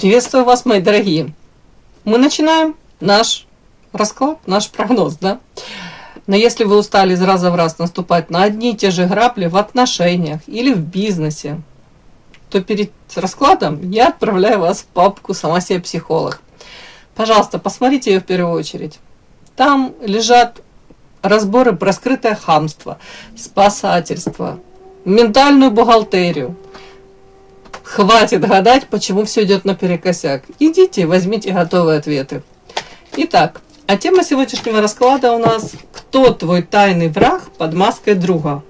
Приветствую вас, мои дорогие. Мы начинаем наш расклад, наш прогноз, да? Но если вы устали из раза в раз наступать на одни и те же грабли в отношениях или в бизнесе, то перед раскладом я отправляю вас в папку «Сама себе психолог». Пожалуйста, посмотрите ее в первую очередь. Там лежат разборы про скрытое хамство, спасательство, ментальную бухгалтерию. Хватит гадать, почему все идет наперекосяк. Идите, возьмите готовые ответы. Итак, а тема сегодняшнего расклада у нас «Кто твой тайный враг под маской друга?»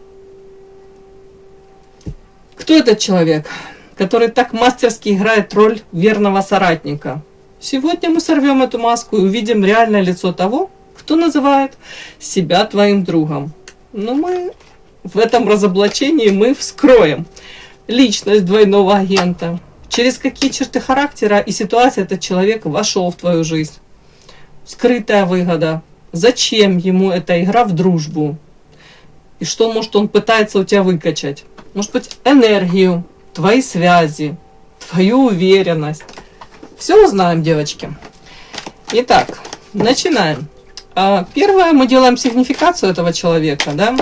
Кто этот человек, который так мастерски играет роль верного соратника? Сегодня мы сорвем эту маску и увидим реальное лицо того, кто называет себя твоим другом. Но мы в этом разоблачении мы вскроем личность двойного агента. Через какие черты характера и ситуации этот человек вошел в твою жизнь. Скрытая выгода. Зачем ему эта игра в дружбу? И что, может, он пытается у тебя выкачать? Может быть, энергию, твои связи, твою уверенность. Все узнаем, девочки. Итак, начинаем. Первое, мы делаем сигнификацию этого человека, да?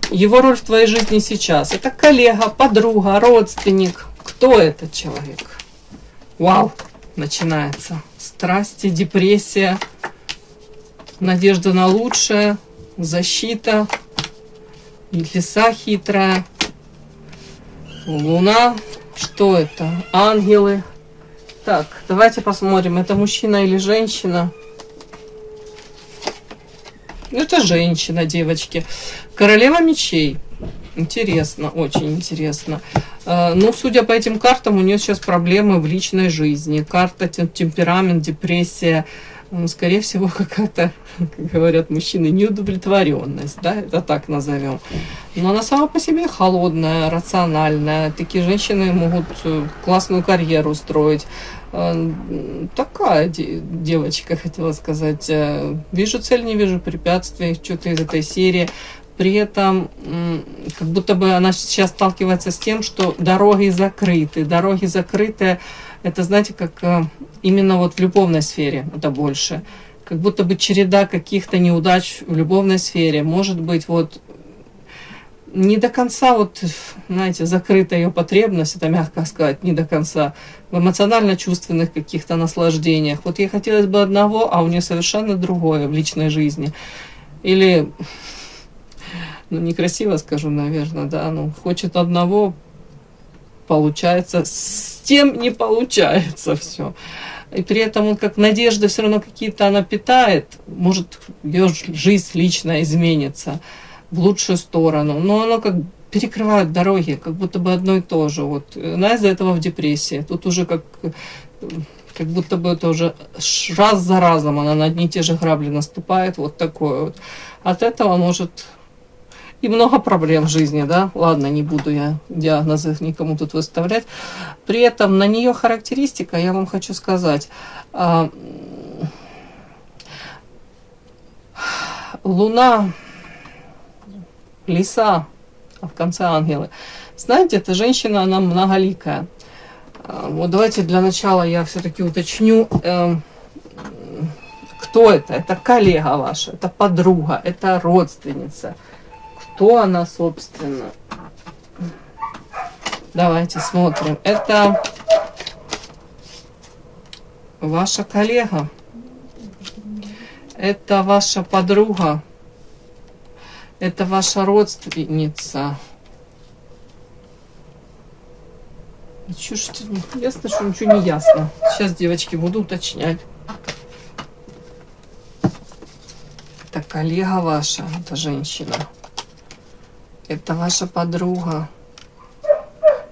Его роль в твоей жизни сейчас. Это коллега, подруга, родственник. Кто этот человек? Вау, начинается. Страсти, депрессия, надежда на лучшее, защита, лиса хитрая, луна. Что это? Ангелы. Так, давайте посмотрим, это мужчина или женщина. Это женщина, девочки. Королева мечей. Интересно, очень интересно. Ну, судя по этим картам, у нее сейчас проблемы в личной жизни. Карта темперамент, депрессия. Скорее всего, какая-то, как говорят мужчины, неудовлетворенность. Да? Это так назовем. Но она сама по себе холодная, рациональная. Такие женщины могут классную карьеру строить. Такая девочка, хотела сказать. Вижу цель, не вижу препятствий. Что-то из этой серии. При этом, как будто бы она сейчас сталкивается с тем, что дороги закрыты. Дороги закрыты, это, знаете, как именно вот в любовной сфере, это больше. Как будто бы череда каких-то неудач в любовной сфере. Может быть, вот не до конца, вот, знаете, закрыта ее потребность, это мягко сказать, не до конца, в эмоционально-чувственных каких-то наслаждениях. Вот ей хотелось бы одного, а у нее совершенно другое в личной жизни. Или... Ну, некрасиво скажу, наверное, да, ну, хочет одного, получается, с тем не получается все. И при этом он как надежды все равно какие-то она питает, может, ее жизнь лично изменится в лучшую сторону, но оно как перекрывает дороги, как будто бы одно и то же. Вот она из-за этого в депрессии. Тут уже как будто бы это уже раз за разом она на одни и те же грабли наступает, вот такое вот. От этого может... И много проблем в жизни, да. Ладно, не буду я диагнозы никому тут выставлять. При этом на нее характеристика, я вам хочу сказать. Луна, лиса, а в конце ангелы. Знаете, эта женщина, она многоликая. Вот давайте для начала я все-таки уточню, кто это. Это коллега ваша, это подруга, это родственница. Кто она, собственно? Давайте смотрим. Это ваша коллега. Это ваша подруга. Это ваша родственница. Ясно, что ничего не ясно. Сейчас, девочки, буду уточнять. Это коллега ваша, это женщина. Это ваша подруга.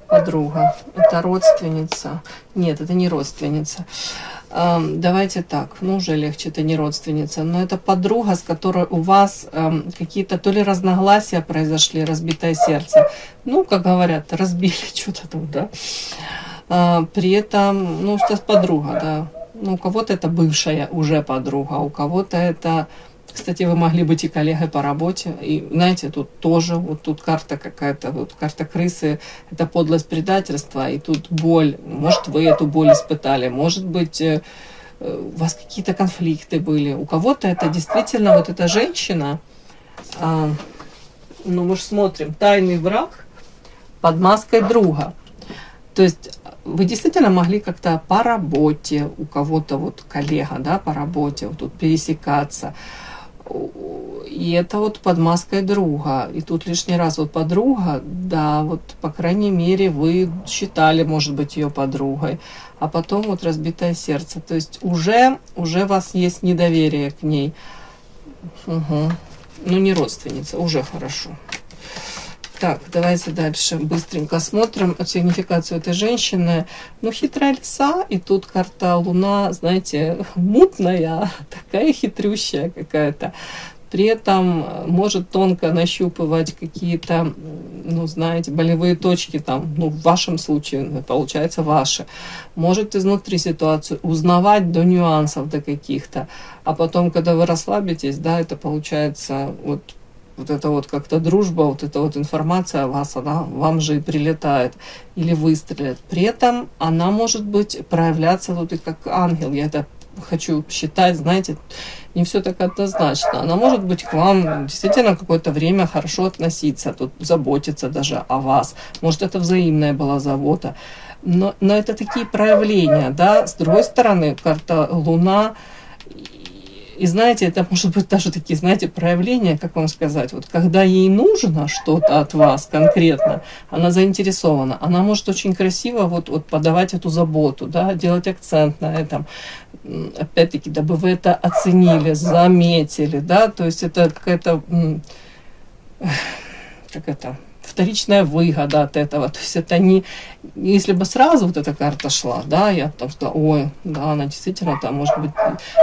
Подруга. Это родственница. Нет, это не родственница. Давайте так. Ну, уже легче, это не родственница. Но это подруга, с которой у вас какие-то то ли разногласия произошли, разбитое сердце. Ну, как говорят, разбили что-то там, да. При этом, ну, сейчас подруга, да. Ну, у кого-то это бывшая уже подруга, у кого-то это Кстати, вы могли быть и коллегой по работе. И, знаете, тут тоже, вот тут карта какая-то, вот карта крысы, это подлость предательства, и тут боль. Может, вы эту боль испытали, может быть, у вас какие-то конфликты были. У кого-то это действительно вот эта женщина, ну мы же смотрим, тайный враг под маской друга. То есть вы действительно могли как-то по работе, у кого-то вот коллега, да, по работе, вот тут пересекаться. И это вот под маской друга. И тут лишний раз вот подруга, да, вот по крайней мере вы считали, может быть, ее подругой. А потом вот разбитое сердце. То есть уже у вас есть недоверие к ней. Угу. Ну не родственница, уже хорошо. Так, давайте дальше быстренько смотрим сигнификацию этой женщины. Ну, хитрая лиса, и тут карта Луна, знаете, мутная, такая хитрющая какая-то. При этом может тонко нащупывать какие-то, ну, знаете, болевые точки там, ну, в вашем случае, получается, ваши. Может изнутри ситуацию узнавать до нюансов, до каких-то. А потом, когда вы расслабитесь, да, это получается вот это вот как-то дружба, вот эта вот информация о вас, она вам же и прилетает или выстрелит. При этом она может быть проявляться тут и как ангел. Я это хочу считать, знаете, не все так однозначно. Она может быть к вам действительно какое-то время хорошо относиться, тут заботиться даже о вас. Может, это взаимная была забота. Но это такие проявления, да. С другой стороны, карта Луна. И знаете, это может быть даже такие, знаете, проявления, как вам сказать, вот когда ей нужно что-то от вас конкретно, она заинтересована, она может очень красиво вот подавать эту заботу, да, делать акцент на этом, опять-таки, дабы вы это оценили, заметили, да, то есть это какая-то, как это, вторичная выгода от этого. То есть это не... Если бы сразу вот эта карта шла, да, я там сказала, ой, да, она действительно там может быть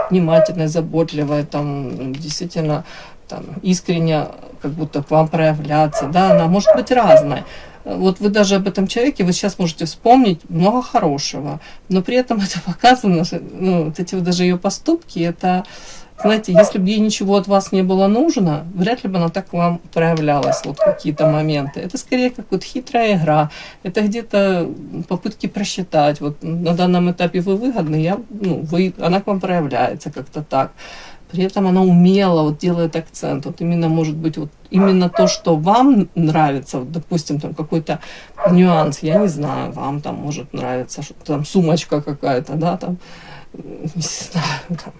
внимательная, заботливая, там действительно там, искренне как будто к вам проявляться, да, она может быть разная. Вот вы даже об этом человеке, вы сейчас можете вспомнить много хорошего, но при этом это показано, ну, вот эти вот даже ее поступки, это... Знаете, если бы ей ничего от вас не было нужно, вряд ли бы она так к вам проявлялась, вот какие-то моменты. Это скорее как вот хитрая игра, это где-то попытки просчитать. Вот на данном этапе вы выгодны, она к вам проявляется как-то так. При этом она умело вот делает акцент. Вот именно, может быть, вот именно то, что вам нравится, вот, допустим, там какой-то нюанс, я не знаю, вам там может нравиться, что там сумочка какая-то, да, там, не знаю, там,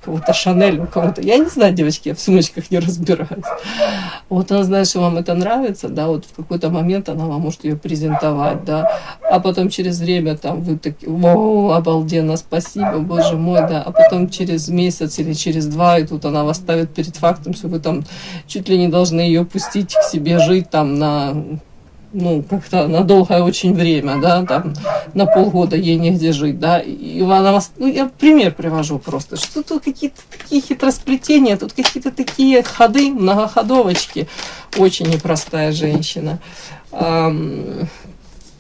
у кого-то Шанель, у кого-то... Я не знаю, девочки, я в сумочках не разбираюсь. Вот она знает, что вам это нравится, да, вот в какой-то момент она вам может ее презентовать, да, а потом через время там вы такие, о, обалденно, спасибо, боже мой, да, а потом через месяц или через два, и тут она вас ставит перед фактом, что вы там чуть ли не должны ее пустить к себе жить там на... ну, как-то на долгое очень время, да, там, на полгода ей негде жить, да, и она вас, ну, я пример привожу просто, что тут какие-то такие хитросплетения, тут какие-то такие ходы, многоходовочки, очень непростая женщина. То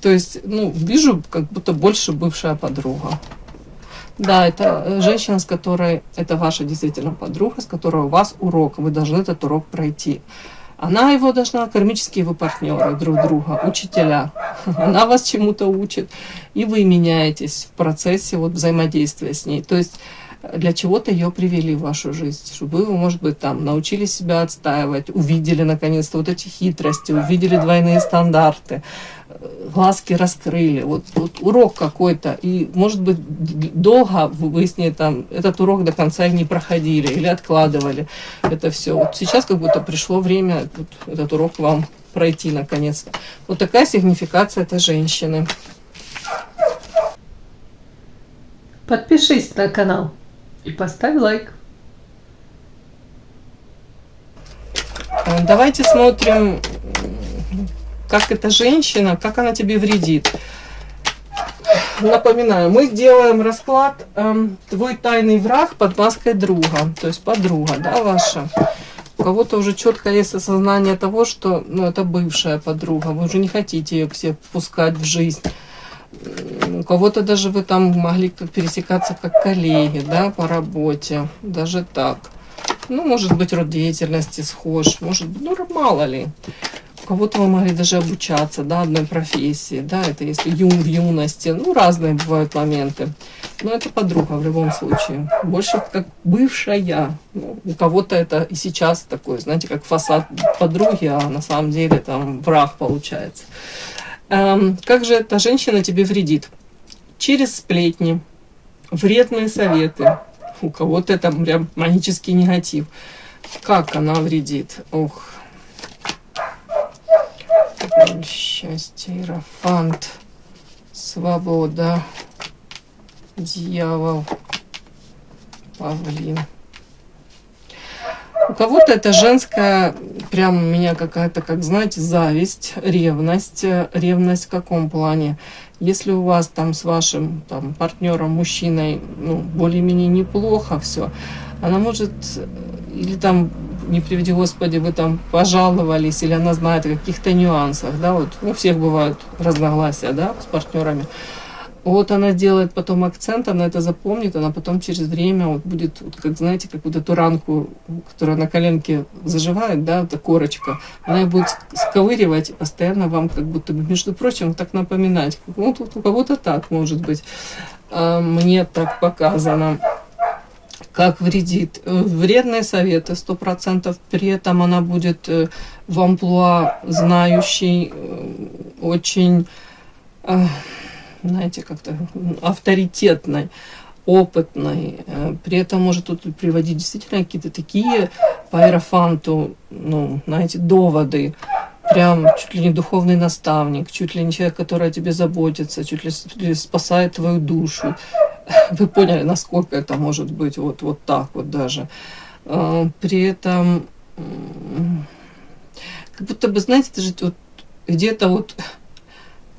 есть, ну, вижу, как будто больше бывшая подруга. Да, это женщина, с которой, это ваша действительно подруга, с которой у вас урок, вы должны этот урок пройти. Она его должна, кармические вы партнеры друг друга, учителя. Она вас чему-то учит, и вы меняетесь в процессе вот взаимодействия с ней. То есть для чего-то ее привели в вашу жизнь, чтобы вы, может быть, там научились себя отстаивать, увидели наконец-то вот эти хитрости, увидели двойные стандарты, глазки раскрыли, вот урок какой-то, и, может быть, долго вы с ней там этот урок до конца и не проходили или откладывали это все. Вот сейчас как будто пришло время вот, этот урок вам пройти наконец-то. Вот такая сигнификация этой женщины. Подпишись на канал и поставь лайк. Давайте смотрим, как эта женщина, как она тебе вредит. Напоминаю, мы делаем расклад твой тайный враг под маской друга, то есть подруга, да, ваша. У кого-то уже четко есть осознание того, что, ну, это бывшая подруга, вы уже не хотите ее к себе впускать в жизнь. У кого-то даже вы там могли пересекаться как коллеги, да, по работе, даже так. Ну, может быть, род деятельности схож, может быть, ну, мало ли. У кого-то вы могли даже обучаться, да, одной профессии, да, это если в юности, ну, разные бывают моменты. Но это подруга в любом случае. Больше как бывшая. Ну, у кого-то это и сейчас такой, знаете, как фасад подруги, а на самом деле там враг получается. Как же эта женщина тебе вредит? Через сплетни, вредные советы. У кого-то это прям магический негатив. Как она вредит? Ох. Счастье, иерофант, свобода, дьявол, павлин. У кого-то это женская, прям у меня какая-то, как знаете, зависть, ревность. Ревность в каком плане? Если у вас там с вашим там, партнером, мужчиной, ну, более-менее неплохо все, она может, или там, не приведи Господи, вы там пожаловались, или она знает о каких-то нюансах, да, вот у всех бывают разногласия, да, с партнерами. Вот она делает потом акцент, она это запомнит, она потом через время вот будет, вот, как знаете, как вот эту ранку, которая на коленке заживает, да, эта корочка, она ее будет сковыривать и постоянно вам как будто бы, между прочим, так напоминать. Ну, тут у кого-то так может быть. Мне так показано. Как вредит. Вредные советы 100%. При этом она будет в амплуа знающей, очень, знаете, как-то авторитетной, опытной. При этом может тут приводить действительно какие-то такие по иерофанту, ну, знаете, доводы. Прям чуть ли не духовный наставник, чуть ли не человек, который о тебе заботится, чуть ли спасает твою душу. Вы поняли, насколько это может быть вот так вот даже. При этом, как будто бы, знаете, даже вот где-то вот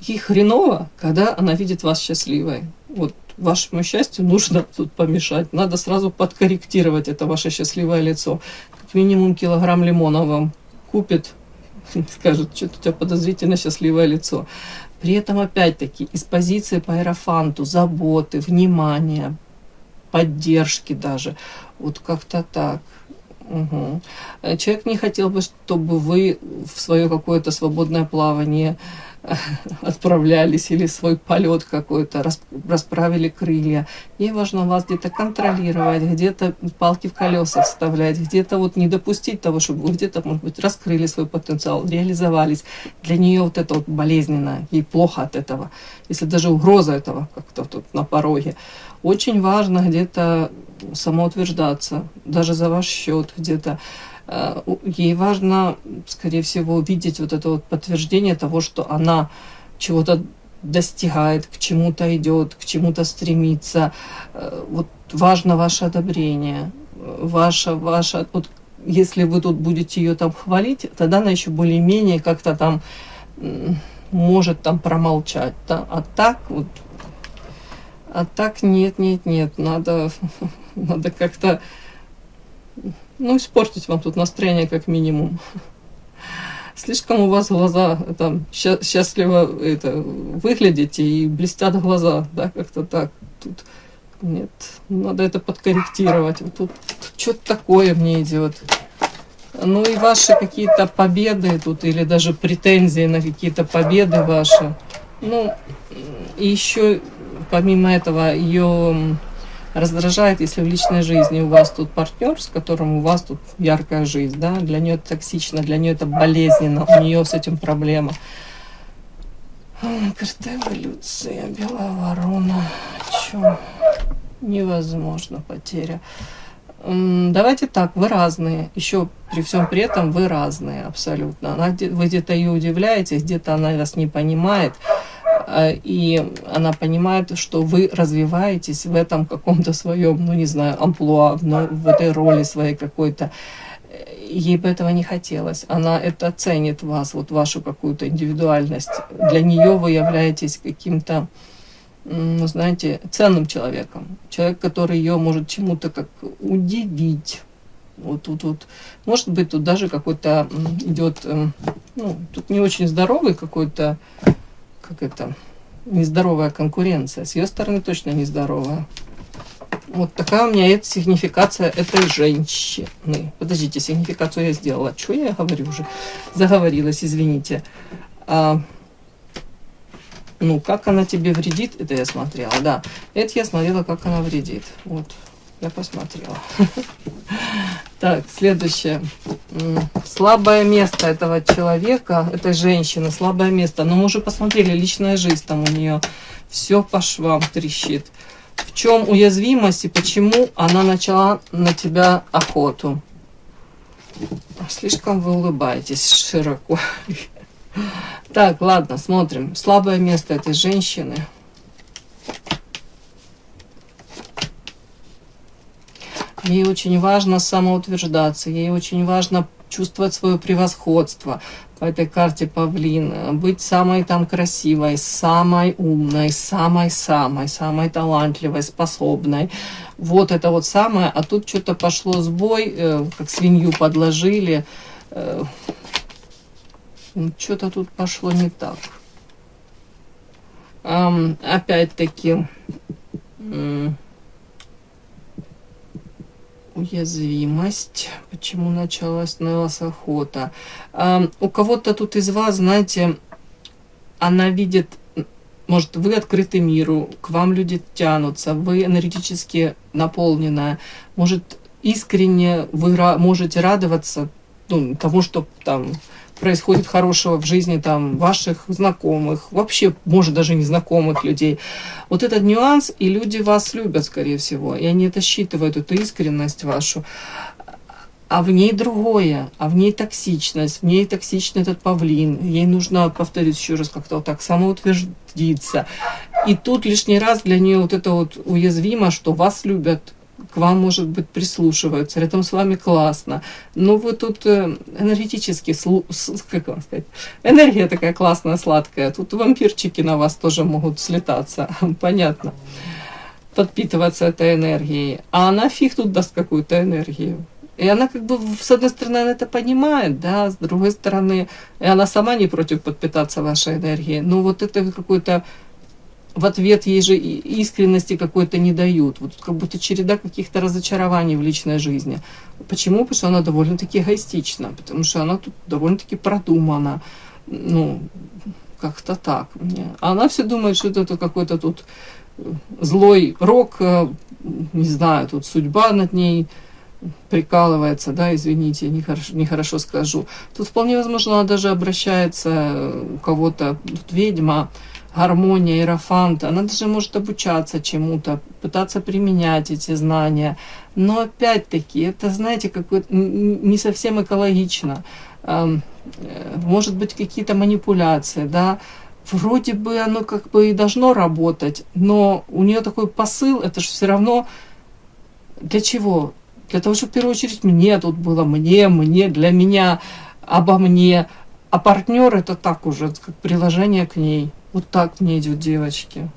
ей хреново, когда она видит вас счастливой. Вот вашему счастью нужно тут помешать. Надо сразу подкорректировать это ваше счастливое лицо. Как минимум килограмм лимона вам купит, скажет, что-то у тебя подозрительно счастливое лицо. При этом, опять-таки, из позиции по иерофанту, заботы, внимания, поддержки даже. Вот как-то так. Угу. Человек не хотел бы, чтобы вы в свое какое-то свободное плавание отправлялись или свой полет какой-то, расправили крылья. Ей важно вас где-то контролировать, где-то палки в колеса вставлять, где-то вот не допустить того, чтобы вы где-то, может быть, раскрыли свой потенциал, реализовались. Для нее вот это вот болезненно, ей плохо от этого. Если даже угроза этого как-то тут на пороге. Очень важно где-то самоутверждаться, даже за ваш счет где-то. Ей важно, скорее всего, увидеть вот это вот подтверждение того, что она чего-то достигает, к чему-то идет, к чему-то стремится. Вот важно ваше одобрение, ваше, вот если вы тут будете ее там хвалить, тогда она еще более-менее как-то там может там промолчать, да? А так вот, нет, надо как-то, ну, испортить вам тут настроение как минимум. Слишком у вас глаза там счастливо выглядите и блестят глаза, да, как-то так. Тут нет, надо это подкорректировать. Вот тут что-то такое мне идет. Ну и ваши какие-то победы тут или даже претензии на какие-то победы ваши. Ну, и еще помимо этого ее раздражает, если в личной жизни у вас тут партнер, с которым у вас тут яркая жизнь, да, для нее это токсично, для нее это болезненно, у нее с этим проблема. Карта эволюция, белая ворона, чё? Невозможно потеря. Давайте так, вы разные, еще при всем при этом вы разные абсолютно. Вы где-то ее удивляетесь, где-то она вас не понимает. И она понимает, что вы развиваетесь в этом каком-то своем, ну не знаю, амплуа, в этой роли своей какой-то. Ей бы этого не хотелось. Она это ценит вас, вот вашу какую-то индивидуальность. Для нее вы являетесь каким-то, ну, знаете, ценным человеком. Человек, который ее может чему-то как удивить. Вот тут вот. Может быть, тут даже какой-то идет, ну, тут не очень здоровый какой-то, как это, нездоровая конкуренция. С ее стороны точно нездоровая. Вот такая у меня сигнификация этой женщины. Подождите, сигнификацию я сделала. Что я говорю уже? Заговорилась, извините. Ну, как она тебе вредит, это я смотрела, да. Это я смотрела, как она вредит. Вот, я посмотрела. Так, следующее. Слабое место этого человека, этой женщины, слабое место. Но мы уже посмотрели, личная жизнь там у нее все по швам трещит. В чем уязвимость и почему она начала на тебя охоту? Слишком вы улыбаетесь широко. Так, ладно, смотрим. Слабое место этой женщины. Ей очень важно самоутверждаться, ей очень важно чувствовать свое превосходство. По этой карте павлин, быть самой там красивой, самой умной, самой талантливой, способной. Вот это вот самое, а тут что-то пошло сбой, как свинью подложили. Что-то тут пошло не так. Опять-таки уязвимость. Почему началась охота? У кого-то тут из вас, знаете, она видит, может, вы открыты миру, к вам люди тянутся, вы энергетически наполненная, может, искренне вы можете радоваться тому, что там происходит хорошего в жизни там ваших знакомых, вообще, может, даже незнакомых людей. Вот этот нюанс, и люди вас любят, скорее всего, и они это считывают, эту искренность вашу. А в ней другое, а в ней токсичность, в ней токсичный этот павлин. Ей нужно, повторюсь еще раз, как-то вот так самоутвердиться. И тут лишний раз для нее вот это вот уязвимо, что вас любят, к вам, может быть, прислушиваются, рядом с вами классно. Но вы тут энергетически, как вам сказать, энергия такая классная, сладкая. Тут вампирчики на вас тоже могут слетаться, понятно, подпитываться этой энергией. А она фиг тут даст какую-то энергию. И она как бы, с одной стороны, она это понимает, да, с другой стороны, и она сама не против подпитаться вашей энергией. Но вот это какой-то в ответ ей же искренности какой-то не дают. Вот как будто череда каких-то разочарований в личной жизни. Почему? Потому что она довольно-таки эгоистична, потому что она тут довольно-таки продумана. Ну, как-то так мне. А она все думает, что это какой-то тут злой рок, не знаю, тут судьба над ней прикалывается, да, извините, нехорошо скажу. Тут вполне возможно, она даже обращается у кого-то, тут ведьма, гармония, иерофант, она даже может обучаться чему-то, пытаться применять эти знания. Но опять-таки, это, знаете, какое-то не совсем экологично. Может быть, какие-то манипуляции, да. Вроде бы оно как бы и должно работать, но у нее такой посыл, это же все равно для чего? Для того, чтобы в первую очередь мне тут было, мне, для меня, обо мне. А партнер это так уже, как приложение к ней. Вот так мне идет, девочки.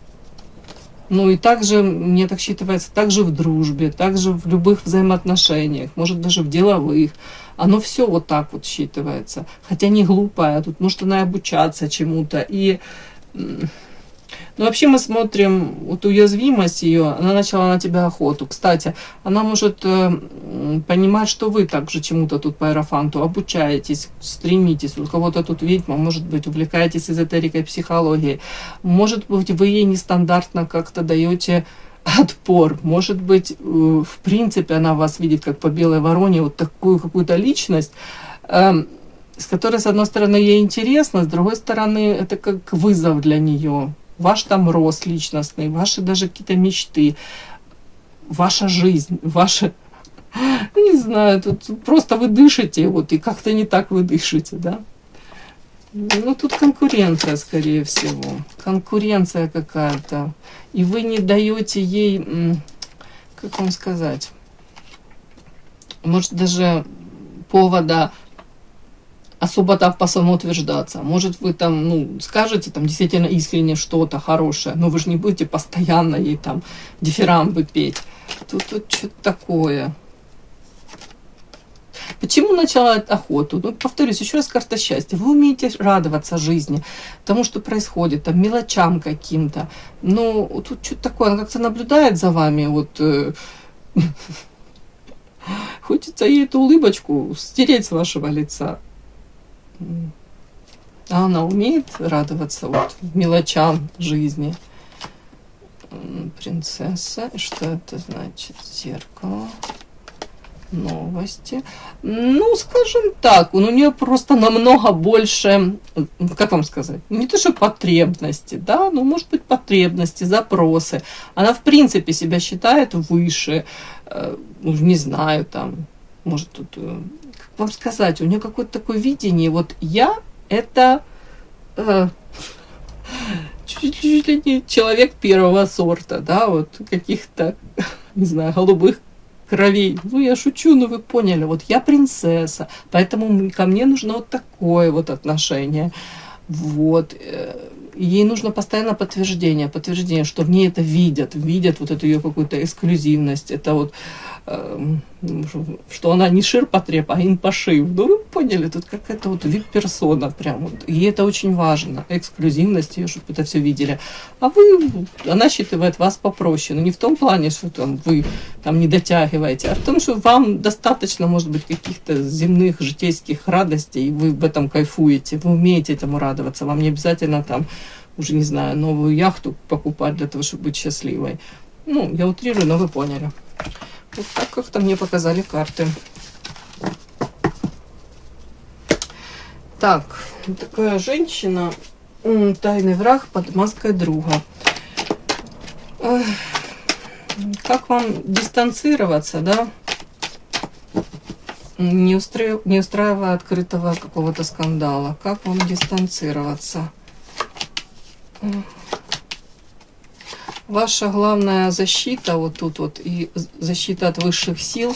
Ну и также, мне так считывается, также в дружбе, также в любых взаимоотношениях, может даже в деловых. Оно все вот так вот считывается. Хотя не глупая, тут может она обучаться чему-то. И ну, вообще мы смотрим, вот уязвимость ее, она начала на тебя охоту. Кстати, она может понимать, что вы также чему-то тут по иерофанту обучаетесь, стремитесь. У кого-то тут ведьма, может быть, увлекаетесь эзотерикой, психологией. Может быть, вы ей нестандартно как-то даете отпор. Может быть, в принципе, она вас видит как по белой вороне, вот такую какую-то личность, с которой, с одной стороны, ей интересно, с другой стороны, это как вызов для нее. Ваш там рост личностный, ваши даже какие-то мечты, ваша жизнь, ваша, не знаю, тут просто вы дышите, вот, и как-то не так вы дышите, да. Ну, тут конкуренция, скорее всего, конкуренция какая-то, и вы не даете ей, как вам сказать, может, даже повода особо так по самоутверждаться. Может, вы там, ну, скажете там действительно искренне что-то хорошее, но вы же не будете постоянно ей там дифирамбы петь. Тут что-то такое. Почему начала охоту? Ну, повторюсь, еще раз карта счастья. Вы умеете радоваться жизни, тому, что происходит, там, мелочам каким-то. Но тут что-то такое, она как-то наблюдает за вами, вот... Хочется ей эту улыбочку стереть с вашего лица. А она умеет радоваться вот мелочам жизни. Принцесса. Что это значит? Зеркало. Новости. Ну, скажем так, у нее просто намного больше, как вам сказать, не то что потребности, да, но может быть потребности, запросы. Она в принципе себя считает выше, не знаю, там, может тут, как вам сказать, у нее какое-то такое видение, вот я это чуть ли не человек первого сорта, да, вот каких-то, не знаю, голубых кровей. Ну, я шучу, но вы поняли. Вот я принцесса, поэтому ко мне нужно вот такое вот отношение. Вот. Ей нужно постоянно подтверждение, что в ней это видят вот эту ее какую-то эксклюзивность, это вот, что она не ширпотреб, а инпошив. Ну, вы поняли, тут какая-то вот вип-персона прям вот. И это очень важно, эксклюзивность ее, чтобы это все видели. А она считывает вас попроще, но не в том плане, что там вы там не дотягиваете, а в том, что вам достаточно, может быть, каких-то земных житейских радостей, и вы в этом кайфуете, вы умеете этому радоваться, вам не обязательно там, уже не знаю, новую яхту покупать для того, чтобы быть счастливой. Ну, я утрирую, но вы поняли. Вот так как-то мне показали карты. Так, такая женщина, тайный враг под маской друга. Как вам дистанцироваться, да? Не устраивая открытого какого-то скандала. Как вам дистанцироваться? Ваша главная защита вот тут вот и защита от высших сил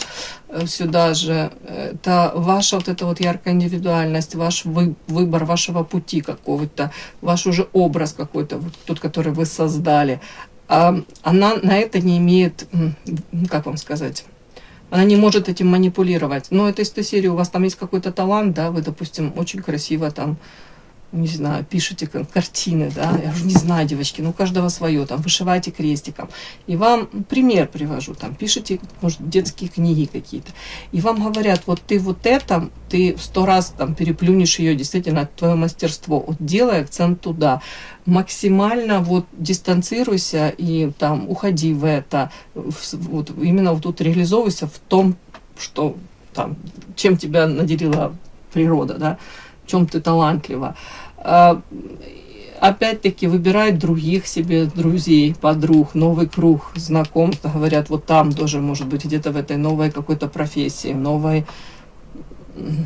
сюда же, это ваша вот эта вот яркая индивидуальность, ваш выбор вашего пути какого-то, ваш уже образ какой-то, вот тот, который вы создали. Она на это не имеет, как вам сказать, она не может этим манипулировать. Но это из той серии, у вас там есть какой-то талант, да, вы, допустим, очень красиво там, не знаю, пишете картины, да, я уже не знаю, девочки, ну у каждого свое, там, вышиваете крестиком, и вам, пример привожу, там, пишете, может, детские книги какие-то, и вам говорят, вот ты вот это, ты 100 раз там переплюнешь ее, действительно, твое мастерство, вот делай акцент туда, максимально вот дистанцируйся и там уходи в это, вот, именно вот тут реализовывайся в том, что там, чем тебя наделила природа, да, в чем ты талантлива. Опять-таки выбирай других себе друзей, подруг, новый круг знакомств. Говорят, вот там тоже может быть где-то в этой новой какой-то профессии, новой,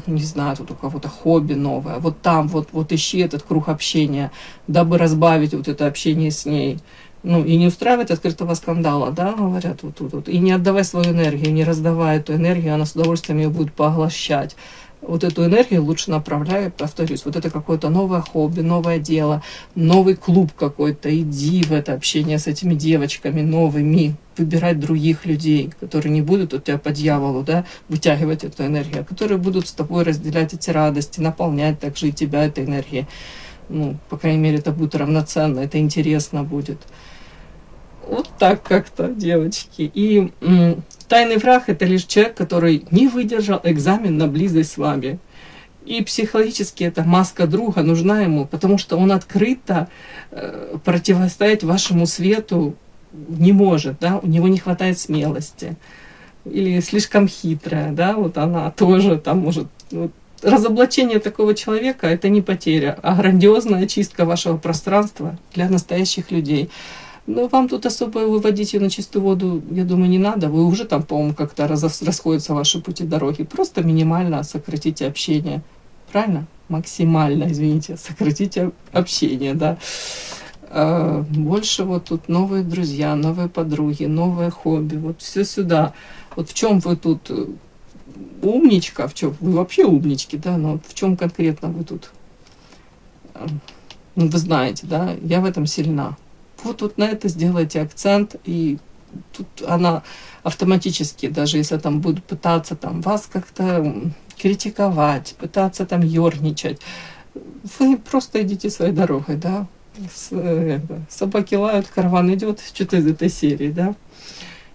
не знаю, тут у кого-то хобби новое. Вот там, вот ищи этот круг общения, дабы разбавить вот это общение с ней. Ну, и не устраивать открытого скандала, да, говорят, вот тут вот. И не отдавай свою энергию, не раздавай эту энергию, она с удовольствием ее будет поглощать. Вот эту энергию лучше направляй, повторюсь, вот это какое-то новое хобби, новое дело, новый клуб какой-то, иди в это общение с этими девочками новыми, выбирать других людей, которые не будут от тебя по дьяволу, да, вытягивать эту энергию, а которые будут с тобой разделять эти радости, наполнять также и тебя этой энергией. Ну, по крайней мере, это будет равноценно, это интересно будет. Вот так как-то, девочки. И тайный враг — это лишь человек, который не выдержал экзамен на близость с вами. И психологически эта маска друга нужна ему, потому что он открыто противостоять вашему свету не может, да, у него не хватает смелости. Или слишком хитрая, да, вот она тоже там может... Вот, разоблачение такого человека — это не потеря, а грандиозная чистка вашего пространства для настоящих людей. Но вам тут особо выводить ее на чистую воду, я думаю, не надо. Вы уже там, по-моему, как-то расходятся ваши пути дороги. Просто минимально сократите общение. Правильно? Максимально, извините, сократите общение, да. Больше вот тут новые друзья, новые подруги, новое хобби. Вот все сюда. Вот в чем вы тут умничка, в чем вы вообще умнички, да, но в чем конкретно вы тут, ну, вы знаете, да, я в этом сильна. Вот на это сделайте акцент и тут она автоматически, даже если там будут пытаться там вас как-то критиковать, пытаться там ерничать, вы просто идите своей дорогой, да. Собаки лают, караван идет, что-то из этой серии, да.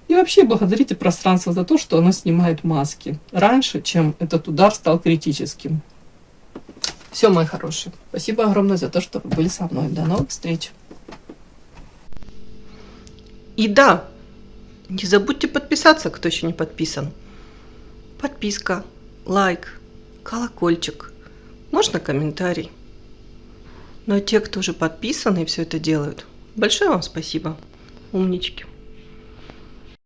И вообще благодарите пространство за то, что оно снимает маски раньше, чем этот удар стал критическим. Все, мои хорошие. Спасибо огромное за то, что вы были со мной. До новых встреч. И да, не забудьте подписаться, кто еще не подписан. Подписка, лайк, колокольчик, можно комментарий. Но те, кто уже подписаны и все это делают, большое вам спасибо. Умнички.